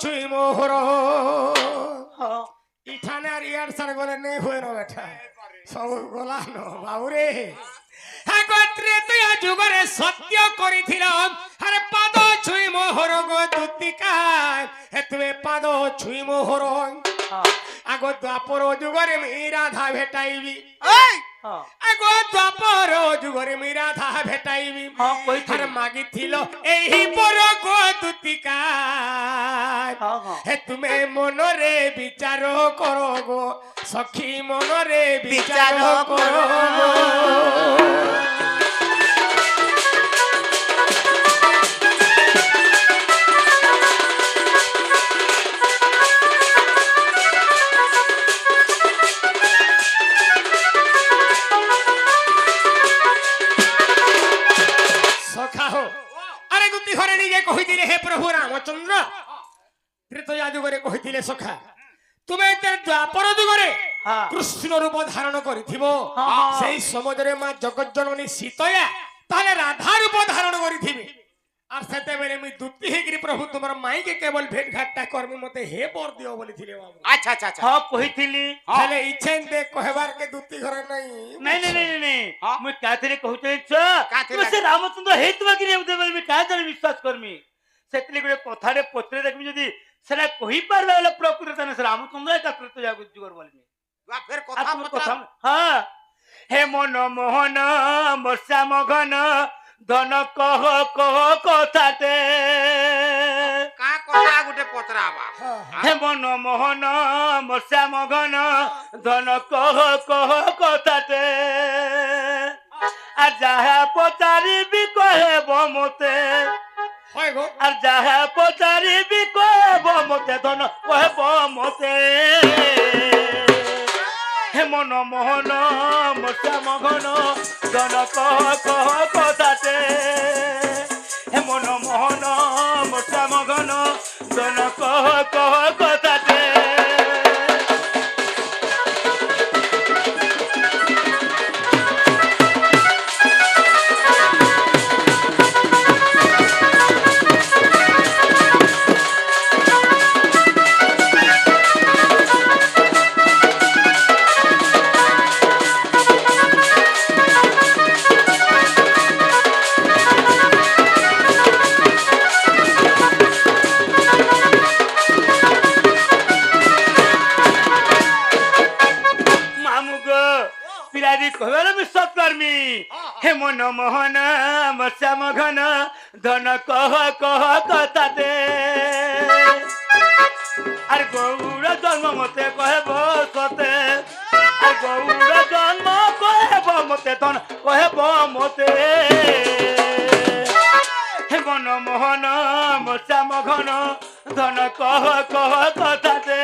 ছুঁই মোহর ইঠানে আর ইয়ার সার গলে নেই হয়ে না বেটা সব গলানো বাবুরে একত্রে তুই যুগরে সত্য করিছিল আরে পাদ ছুঁই মোহর গো দুতিকায় হে তুমি পাদ ছুঁই মোহর আগ দ্বাপর যুগরে আমি রাধা ভেটাইবি আগ দ্বাপর যুগরে আমি রাধা ভেটাইবি আর মাগিছিল এই পর গো দুতিকায় হে তুমি মনরে বিচার করো গো সখী মনরে বিচার করো কহিলে হে প্রভু রামচন্দ্র ত্রেতয়া যুগরে কহিলে সখা তুমি দ্বাপর যুগরে কৃষ্ণ রূপ ধারণ করিথিব সেই সমুদ্রে মা জগজ্জননী সীতয়া তাহলে রাধা রূপ ধারণ করিথিবে আর সেতেবেলে আমি দুতি হেগিরি প্রভু তোমার মাইকে কেবল ভেট ঘাটটা করমি মতে হে বর দিও বলিছিলে বাবু আচ্ছা আচ্ছা আচ্ছা হ্যাঁ কহিଥିଲି তাহলে ইচ্ছেন দে কহবার কে দুতি ঘরে নাই नहीं नहीं नहीं नहीं मैं काथरे कहते छ तो से रामचंद्र हेतुवा कि देबे मैं का जाने विश्वास करमी सेतली गुडे कथारे पत्रे देखबी जदी सेला कहि पारबे वाला प्रकृति तने से रामचंद्र का कृत जागु जुगर बोलमी वा फिर कथा पत्र हां हे मन मोहन वर्षा मगन धन कह कथाते का कथा गुटे पत्राबा हे मन मोहन वर्षा मगन धन कह कथाते आ जाहा पचारी भी कहब मते আর যাহা পচারিবি কব মতে ধন কহব মতে হে মন মোহন মশা মগন ধন কহ কথাতে হে মন মোহন মশা মগন ধন কহ কথাতে हे मन मोहन मशा मघन धन कह कथाते आर गौर जन्म मते कहब सते आर गौर जन्म कहब मते धन कहब मते हे मन मोहन मशा मघन धन कह कथाते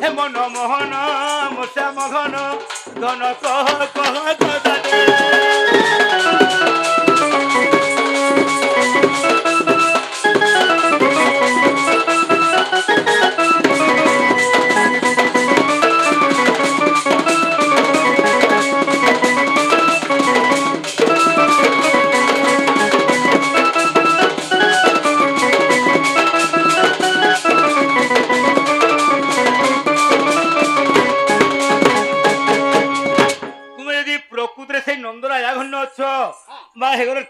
हे मन मोहन मशा मघन धन कह कथाते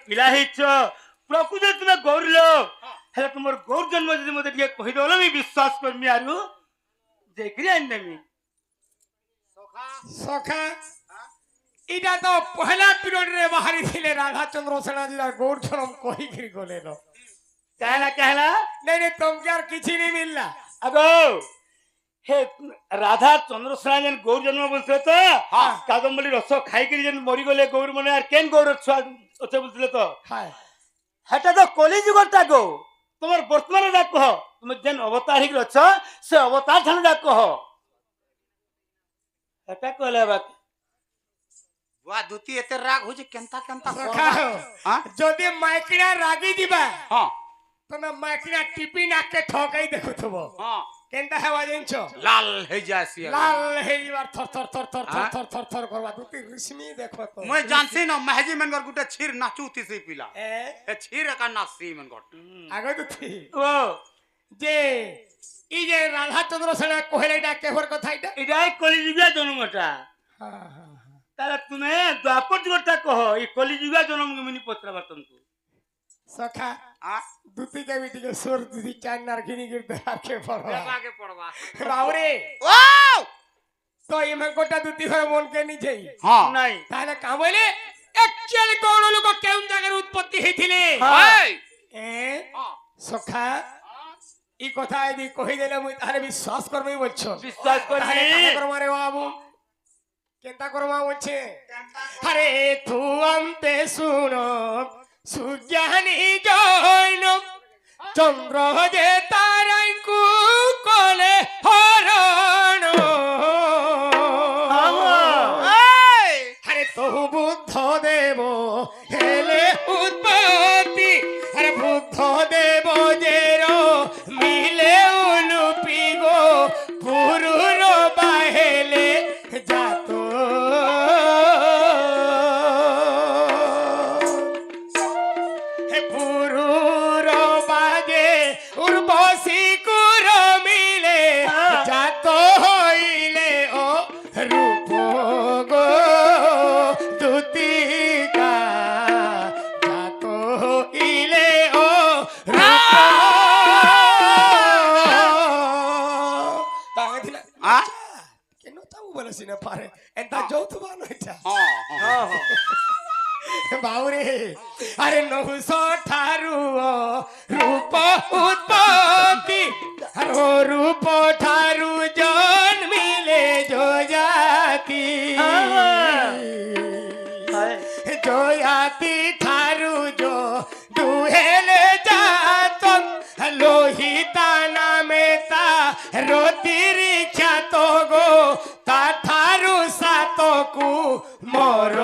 पिला प्रकृति तुम्हें गौर लोग तुम गौर जन्म जी मत कहीदेल मैं विश्वास करमी आरु देखी आनदेमी सखा इटा तो पहला पीरियड रे बाहरी थिले राधाचंद्र सेना जी गौर जन्म कही गिर गले नो कहला नहीं तुम क्या किसी नहीं मिलला अगो हे राधा चंद्र सेना जन गौर जन्म बोलते तो कादम्बरी रस खाई कर जन मरी गले गौर माने आर केन गौर छुआ ओते बोलते तो हेटा तो कली जुगटा गो तुमर वर्तमान डाक कह तुम जन अवतार हिक रछ से अवतार धन डाक कह हेटा कहले बात वा दुती एते राग हो जे केनता केनता जदी माइकड़ा रागी दिबा हां तने माइकड़ा टिपी ना के ठकाई देखुथबो हां केनता हेवा जिनछो लाल हे जासी लाल हे बार थर थर थर थर थर थर थर थर करवा दुती रिश्मी देखो तो मैं जानसी न महजी मनगर गुटे छीर नाचूती से पिला ए छीर का नासी मनगर आगे दुती ओ যে এই যে রাধাচন্দ্র সেনা কহিলে এটা কেহর কথা এটা? এটাই কলিযুগের জন্মটা। হ্যাঁ, হ্যাঁ, হ্যাঁ। তাহলে তুমি দ্বাপর যুগটা কহ এই কলিযুগের জন্ম মিনি পত্রা বার্তনকু সখা দুটি কেবি টিকে সোর দুটি চার নার কিনি করতে আর কে পড়বা বাবুরে তো এমে গোটা দুটি ঘরে মনকে নিজেই নাই তাহলে কামইলে একচুয়ালি কোন লোক কেউন জায়গার উৎপত্তি হইছিলে এ সখা এই কথা যদি কই দিলে মুই তাহলে বিশ্বাস করবি বলছো? বিশ্বাস করি তাহলে কাকে করবা রে বাবু? কেনতা করবা বলছে? আরে তু অন্তে শুনো সুজ্ঞানী জৈন চন্দ্র যে তারাইকু কলে হরণ আরে তহু বুদ্ধ দেব হেলে উৎপত্তি আরে বুদ্ধ দেব জের মিলে উলুপি গো পুরুর বাহেলে যাত হে পুরুর বাজে উর্বশী কুর মিলে যাত হইলে ও রূপ গো দুতিকা যাত হইলে ও রূপ তাকে দিলা কেন তাও বলেছি না পারে এটা যৌথবান হইতা বাউরে আরে নহুস ঠারু রূপ উৎপত্তি আর ও রূপ ঠারু জন্মিলে জয়াতি জয়াতি ঠারু জো দুহেলে জাত লোহিতা নামে তা রতির খ্যাত গো তা ঠারু সাতকু মর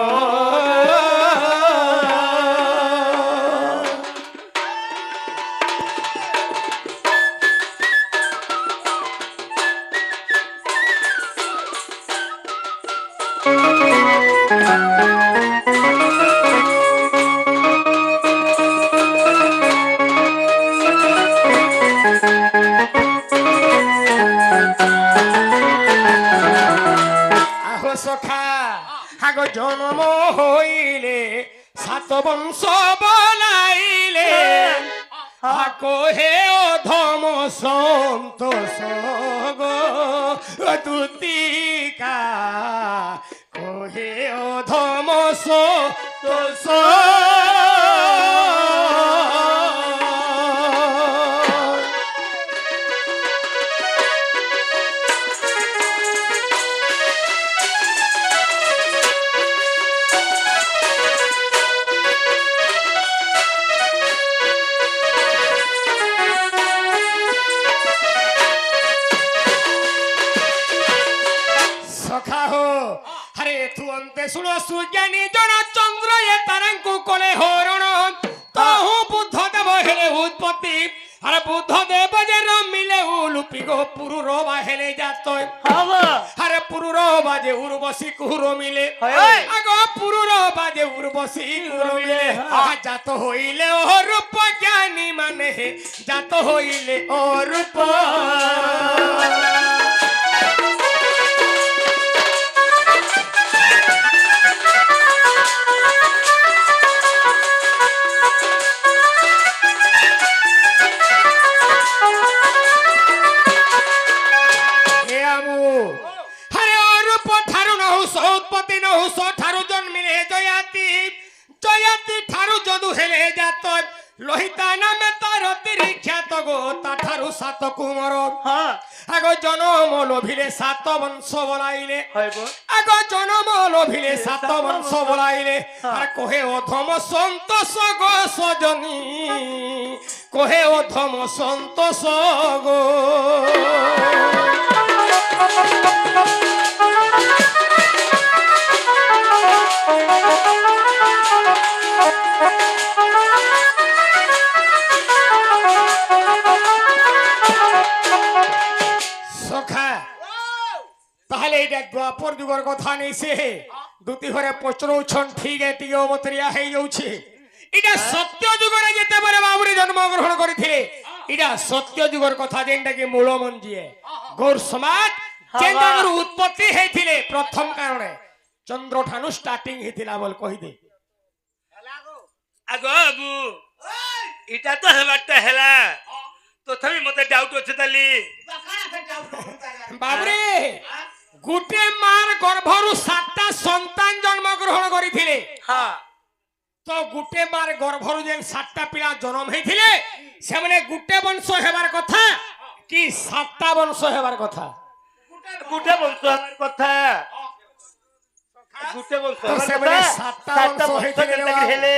আহো সখা আগ জন্ম হইলে সাত বংশ বলাইলে কহে অধম সন্তোষ গো দুতিকা কহে অধম সন্তোষ সখা হো আরে তু অন্তে শুনো সুজ্ঞানী জন চন্দ্র এ তারাঙ্কু কোলে হরণ তহু বুদ্ধ দেব হেলে উৎপত্তি আরে বুদ্ধ দেব যে মিলে উলুপি গো পুরুর বাহেলে যাত আরে পুরুর বাজে উর্বশী কুহুর মিলে আগ পুরুর বাজে উর্বশী কুহুর মিলে জাত হইলে ও রূপ জ্ঞানী মানে জাত হইলে ও রূপ উৎপত্তি নহুস ঠারু জন্মিলে জয়াতি জয়াতি ঠারু যদু হেলে যাত লোহিতা নামে তার খ্যাত গো তা ঠারু সাত কুমর আগ জনম লোভিলে সাত বংশ বলাইলে আগ জনম লোভিলে সাত বংশ বলাইলে আর কহে অধম সন্তোষ গো সজনী কহে অধম সন্তোষ গো সখা তাহলে এটা দ্বাপর যুগর কথা নেইছে দুটি ঘরে পচরৌছন ঠিক এটিকে অবতরিয়া হয়ে যাচ্ছে এটা সত্য যুগরে যেতে পারে বাবুরে জন্মগ্রহণ করেছিলে এটা সত্য যুগর কথা যেটা কি মূল মঞ্জিয়ে গৌর সমাজ যেটার উৎপত্তি হয়েছিল প্রথম কারণে চন্দ্রঠানু স্টার্টিং হয়েছিল বল কহিদে আগো বাবু এটা তো হেবারটা হেলা তথাপি মতে ডাউট আছে তালি বাবুরে গোটে মার গর্ভরু 7টা সন্তান জন্মগ্রহণ করিଥିଲେ হ্যাঁ তো গোটে মার গর্ভরু যেন 7টা পিলা জন্ম হয়েছিলে সেমানে গোটে বংশ হেবার কথা কি 7টা বংশ হেবার কথা গুটে বংশ হবার কথা গুটে বংশ তো হবার সেমানে কথা 7টা সাতটা বংশ বংশ হয়েছিল কেন লাগি হেলে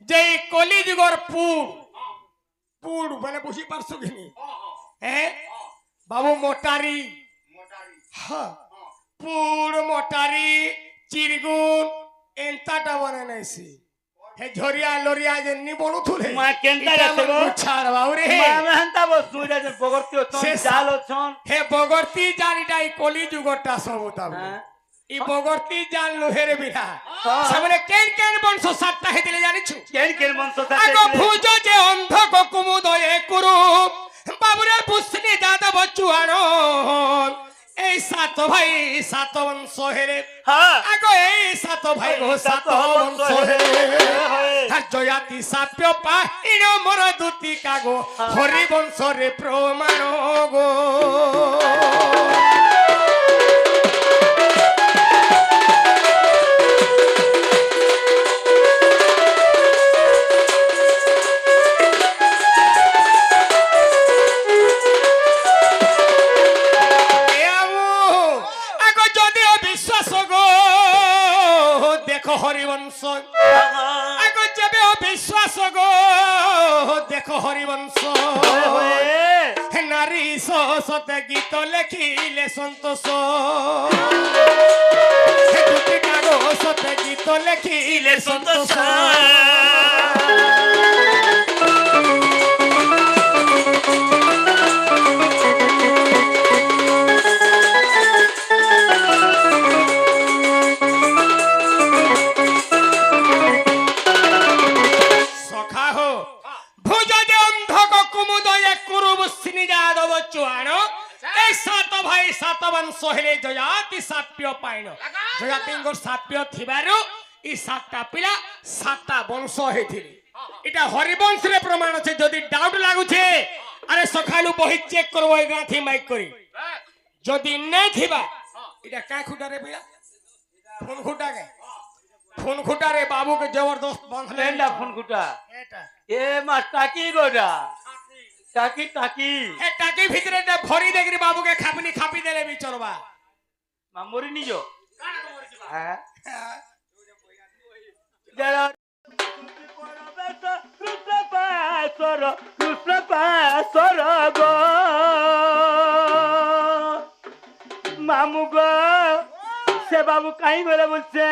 যে কলিযুগর পুর মানে বুঝি পারছো কিনি হ্যাঁ বাবু মোটারি হ্যাঁ পুর মোটারি চিরগুন এন্তাটা বনে নাইছি হে ঝরিয়া লরিয়া যে নি বনুথুলে মা কেনতা গেছে গো ছাড় বাউরে মা মেহন্তা বস্তু এটা যে বগরতি অছন সে জাল অছন হে বগর্তি জানিটা এই কলিযুগটা সব তাবু হ্যাঁ ই বগর্তি জান লোহের বিনা হ্যাঁ। সামনে কেন কেন বংশ 7টা হেদিলে জানিছু কেন কেন বংশ আগো ভুজ যে অন্ধ কুমুদয়ে কুরু বাবুরে পুষ্নি যাদব চুয়ানো এই 7 ভাই 7 বংশ হেরে হ্যাঁ আগো এই 7 ভাই গো 7 বংশ হেরে আর জয়াতি সাপ্য পা ইনো মোর দুতি কাগো হরি বংশ রে প্রমাণ গো হরিবংশ আগো যাবে বিশ্বাস গো দেখো হরিবংশ নারী সতে গীত লেখিলে সন্তোষ দুটি কাগজতে গীত লেখিলে সন্তোষ জয়াতি সাপ্য পাইন জয়াতিঙ্গর সাপ্য থিবারু ই 7টা পিলা 7টা বংশ হয়েছিল এটা হরিবংশরে প্রমাণ আছে যদি ডাউট লাগুছে আরে সকালু বহি চেক করব এই গাঁথি মাইক করি যদি নাই থিবা এটা কাই খুঁটারে পিলা ফোন খুঁটারে বাবুকে জবরদস্ত বাঁধলে লেন্ডা ফোন কুটা এটা এ মা টাকি গোডা টাকি টাকি এ টাকি ভিতরে ভরি দেখি বাবুকে খাপি দেলে বিচরবা মা মরি নিজ হ্যাঁ যারা কৃষ্ণ পাশর গো মামু গো সে বাবু কাই বলে বলছে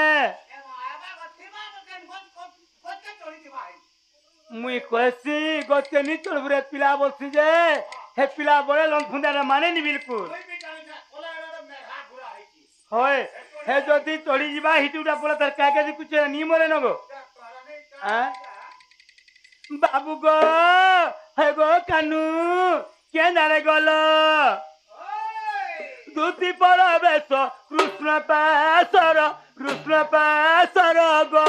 মুই কইছি গতে নি চলবরে পিলা বলছি যে হে পিলা বলে লন ফুন্দারে মানে নি বিলকুল হয় হে যদি চড়ি যা হিটুটা পড়ে তার কাকে দি কুচে নি মরে নগো হ্যাঁ বাবু গো হে গো কানু কে নারে গল দুতি পর বেশ কৃষ্ণ পাশর গো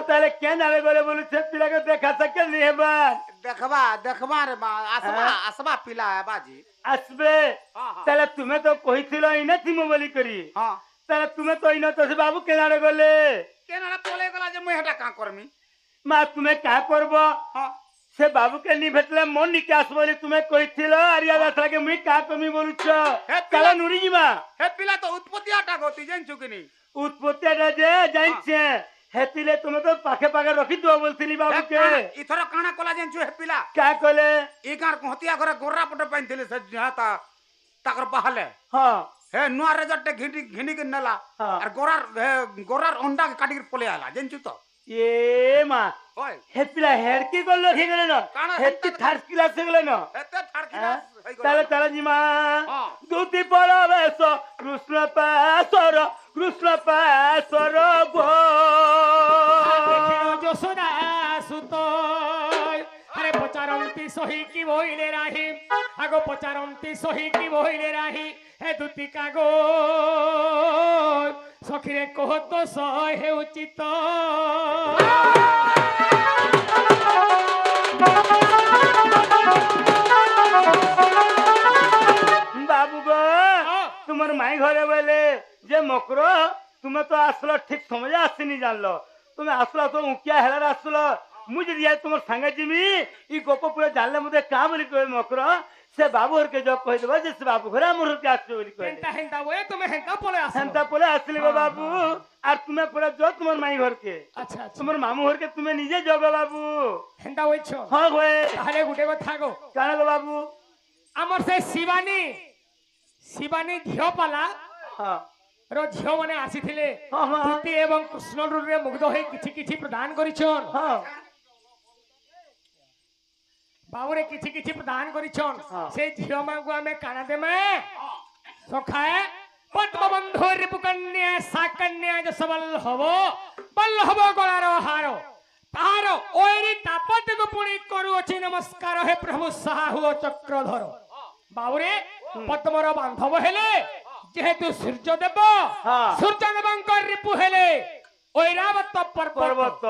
তাহলে কেন আরে বলে বলছে পিলাকে দেখা থাকে নিয়েবার দেখবা রে মা আসবা পিলা বাজি আসবে তাহলে তুমি তো কইছিল ইনা তিমো বলি করি তাহলে তুমি তো ইনা তো বাবু কেন আরে গলে কেনারা পলে গলা যে মুই হেটা কা করমি মা তুমি কা করব সে বাবুকে নি ভেটলে মন নিকে আসব বলি তুমি কইছিল আর ইয়া আসলাকে মুই কা কমি বলুছ তাহলে নুরি জিমা হে পিলা তো উৎপত্তি আটা গতি জানছু কিনি উৎপত্তিটা যে জানছে হেতিলে তুমি তো পাখে পাখে রখি দিও বলছিলি বাবুকে ইথর কানা কলা জানছু হে পিলা কা কলে ই গার হতিয়া ঘরে গোরা পটে পাইনଥିଲେ সে তা তাকর বাহালে হ্যাঁ হে নুয়া রেজটে ঘিনি কে নেলা আর গোরার অন্ডা কাটি পলে আলা জানছু তো এ মা ওই হে পিলা হেড কি করলো কি গেল না কানা হেড কি থার্ড ক্লাস হয়ে গেল না এতে ঠাড়কি হ্যাঁ? হই গলা তাহলে তাহলে জিমা হ্যাঁ। দুটি পরবেশ কৃষ্ণ পাশর গো দেখিল যশোদা সুত আরে পচারন্তি সহি কি বইলে রাহি আগো পচারন্তি সহি কি বইলে রাহি হে দুতি কাগো সখিরে কহত সহে উচিত বাবু গো হ্যাঁ। তোমার মাই ঘরে বলে যে মকর তুমি তো আসলো ঠিক সময়ে আসছিনি জানলো তুমি আসলো তো উঁকিয়া হেলার আসলো মুই যদি যাই তোমার সাঙ্গে জিমি ই গপ পুরো জানলে মধ্যে কা বলি কয়ে মকর সে বাবু হরকে যোগ কই দেবা যে সে বাবু ঘরে আমার হরকে আসছে বলি কয়ে হেন্তা হেন্তা বয়ে তুমি হেন্তা পলে আসো হেনতা পলে আসলি গো বাবু আর তুমি পরে যাও তোমার মাই ঘরকে আচ্ছা আচ্ছা তোমার মামু ঘরকে তুমি নিজে যাও গো বাবু হেন্তা হইছ হ্যাঁ গো তাহলে গুটে কথা গো কেন গো বাবু আমার সে শিবানী ঝিও পালা হ্যাঁ ର ଝିଅ ମାନେ ଆସିଥିଲେ ହଁ, ହଁ। ଦୁତି ଏବଂ କୃଷ୍ଣ ଋରେ ମୁଗ୍ଧ ହୋଇ କିଛି କିଛି ପ୍ରଦାନ କରିଛନ୍ হ্যাঁ ବାବୁରେ କିଛି କିଛି ପ୍ରଦାନ କରିଛନ୍ ହଁ। ସେ ଝିଅ ମାନଙ୍କୁ ଆମେ କାଣା ଦେମେ ସଖାଏ ପଦ୍ମବନ୍ଧୁ ରିପୁକନ୍ୟା ସାକନ୍ୟା ଯଶବଲ ହବ ବଲ୍ଲଭ ଗଳାର ହାର ତାହାର ଓଇରି ତାପତିକୁ ପୁଣି କରୁଅଛି ନମସ୍କାର ହେ ପ୍ରଭୁ ସାହୁ ଚକ୍ରଧର ବାବୁରେ ପଦ୍ମର ବାନ୍ଧବ ହେଲେ যেহেতু সূর্যদেব হ্যাঁ। সূর্যদেবঙ্কর রিপু হেলে ঐরাবত পর্বত পর্বত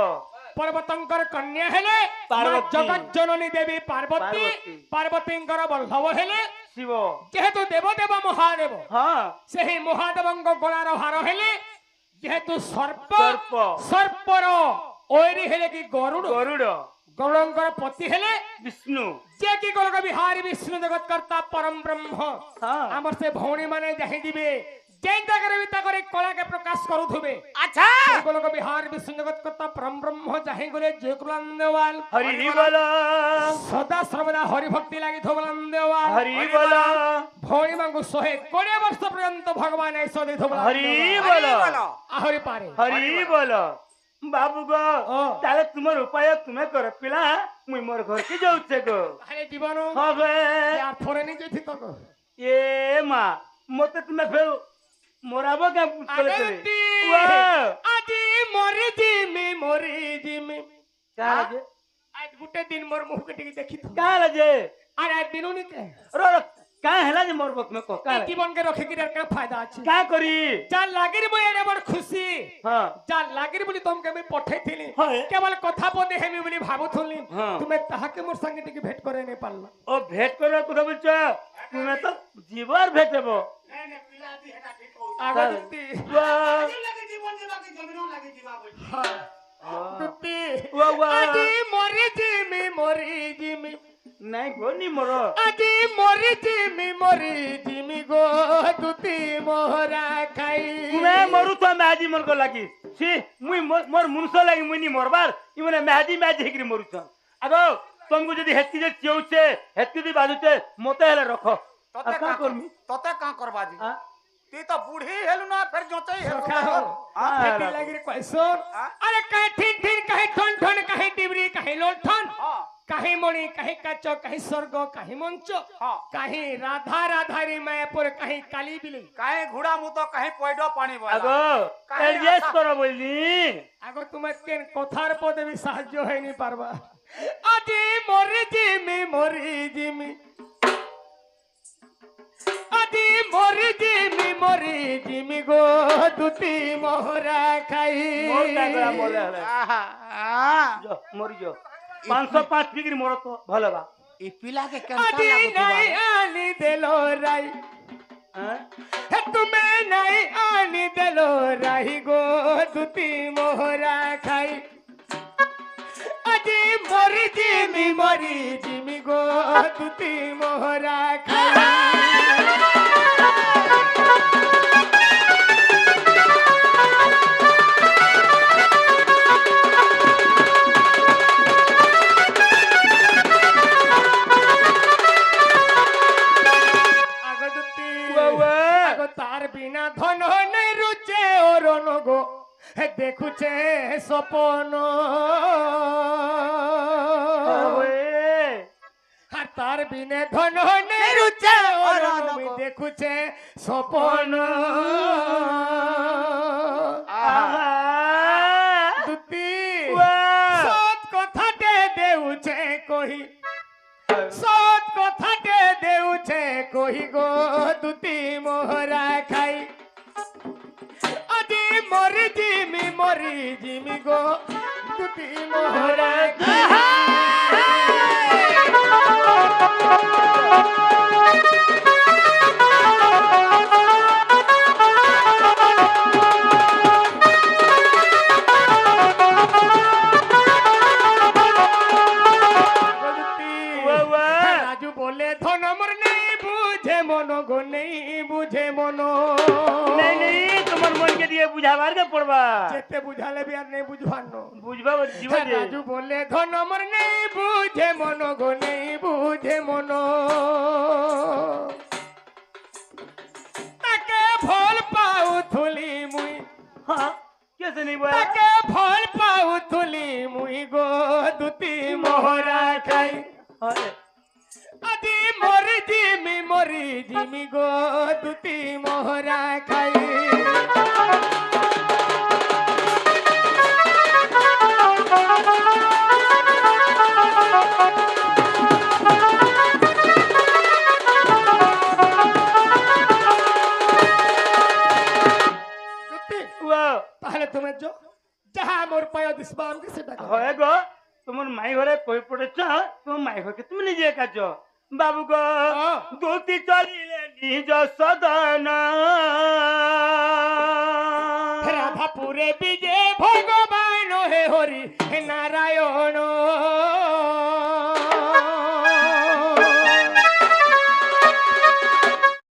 পর্বতঙ্কর কন্যা হেলে পার্বতী। জগৎ জননী দেবী পার্বতী পার্বতী। পার্বতীঙ্কর বল্লভ হেলে শিব যেহেতু দেবদেব মহাদেব হ্যাঁ সেই মহাদেবঙ্ক গলার হার হেলে যেহেতু সর্প সর্প। সর্পর ঐরি হেলে কি গরুড় গরুড় গৌরঙ্কর পতি হেলে বিষ্ণু যে কি গোলক বিহারী বিষ্ণু জগৎ কর্তা পরম ব্রহ্ম হ্যাঁ। আমার সে ভৌণী মানে যাই দিবে যে জায়গায় বি তাকরে কলাকে প্রকাশ করুথবে আচ্ছা সেই গোলক বিহার বিষ্ণু জগৎ কর্তা পরম ব্রহ্ম যাই গলে যে কুলান্দেওয়াল হরি বল সদা সর্বদা হরি ভক্তি লাগি থবলান্দেওয়াল হরি বল ভৌণী মাঙ্গু 120 ବର୍ଷ পর্যন্ত ভগবান এই সদে হরি থবলান্দেওয়াল বল আহরি পারে হরি বল বাবু গো ও। তাহলে তোমার উপায় তুমি কর পিলা মুই মোর ঘর কি যাউছে গো আরে জীবন হ্যাঁ গে আর থরে নি যেতি তো এ মা মতে তুমি ফের মোরাবো কে চলে চলে আগতি ওয়াও আজি মরি জিমি কালে যে আজ গুটে দিন মোর মুখকে টিকে দেখি তো কালে যে আর আজ দিনুনি কে रो का हेला जे मोर बक में को का জীবন কে রখে কি আর কা ফায়দা আছে का करी যা লাগির বই এনে বড় খুশি हां যা লাগির বলি তোমকে আমি পঠাইছিলি হ্যাঁ। কেবল কথা বলে হেমি বলি ভাবুথলি হ্যাঁ। তুমি তাহাকে মোর সঙ্গে টিকে ভেট করে নে পারলা ओ भेट करो কথা বলছ তুমি তো জীবর ভেটবো আগতি वाह দুতি वाह वाह আজি মরি জিমি नहीं गोनी मोरो আজি মরি জিমি গো দুতি মোহরা খাই मैं मरु तो मैजी मन को लगी सी मुई मोर मुनसो लगी मुई नी मोरबार इ मने मैजी हेकरी मरु छ आगो तुमको जदी हेती जे चिउचे हेती दी बाजुचे मोते हेले रखो তোতে का करमी তোতে কা করবাজি हां তুই তো বুড়ি হেলু না ফের জোতেই হেলু সখা হো হেতি লাগি রে কইছন আরে কাহে ঠিন কাহে ঠন কাহে টিবরি কাহে লোঠন হ্যাঁ কাহে মণি কাহে কাচ কাহে স্বর্গ কাহে মঞ্চ হ্যাঁ কাহে রাধা রাধারি মায়াপুর কাহে কালী বিলি কাহে ঘোড়া মু তো কাহে পয়ডো পানি বলা आगो काहे एडजस्ट आशा? करो बोलनी আগো তোমার কেন কথার পদে বি সাহায্য হয়নি পারবা আজি মরি জিমি আজি মরি জিমি গো দুতি মোহরা খাই मोर का बोले हले আহা जो मरि जो 505 डिग्री मोर तो भले बा এই পিলাকে কেনতা আজি লাগুতবা নাই আনি দেলো রাই हैं হে তুমি নাই আনি দেলো রাই গো দুতি মোহরা খাই আজি মরি জিমি গো দুতি মোহরা খাই তার বিনা ধন নাই রুচে ওরন গো দেখুছে স্বপন আর তার বিনে ধন নেরুচে অরণবী দেখুছে স্বপন দুতি সৎ কথাটে দেউছে কহি সৎ কথাটে দেউছে কহি গো দুতি মোহরা খাই আজি মরি জিমি গো দুতি মোহরা রাজু বলে ধন মর নেই বুঝে মন গো নেই বুঝে মন নেই নেই তোমার মনকে দিয়ে বুঝাবার কে পড়বা যেতে বুঝালে বি আর নেই বুঝবার নো বুঝবা জীবন রাজু বলে ধন মর নেই বুঝে মন গো নেই বুঝে মন তাকে ভল পাউ থুলি মুই হ্যাঁ কেসে নেই বল তাকে ভল পাউ থুলি মুই গো দুতি মোহরা খাই আজি মরি জিমি গো দুতি মোহরা খাই তাহলে তুমি যাহা মোর পায় দিসবা আমাকে সেটা হয় গো তোমার মাই ঘরে কই পড়েছ তোমার মাই ঘরকে তুমি নিজে কাজ বাবু গো দুতি চলিলে নিজ সদন রাধাপুরে বিজে ভগবান হে হরি হে নারায়ণ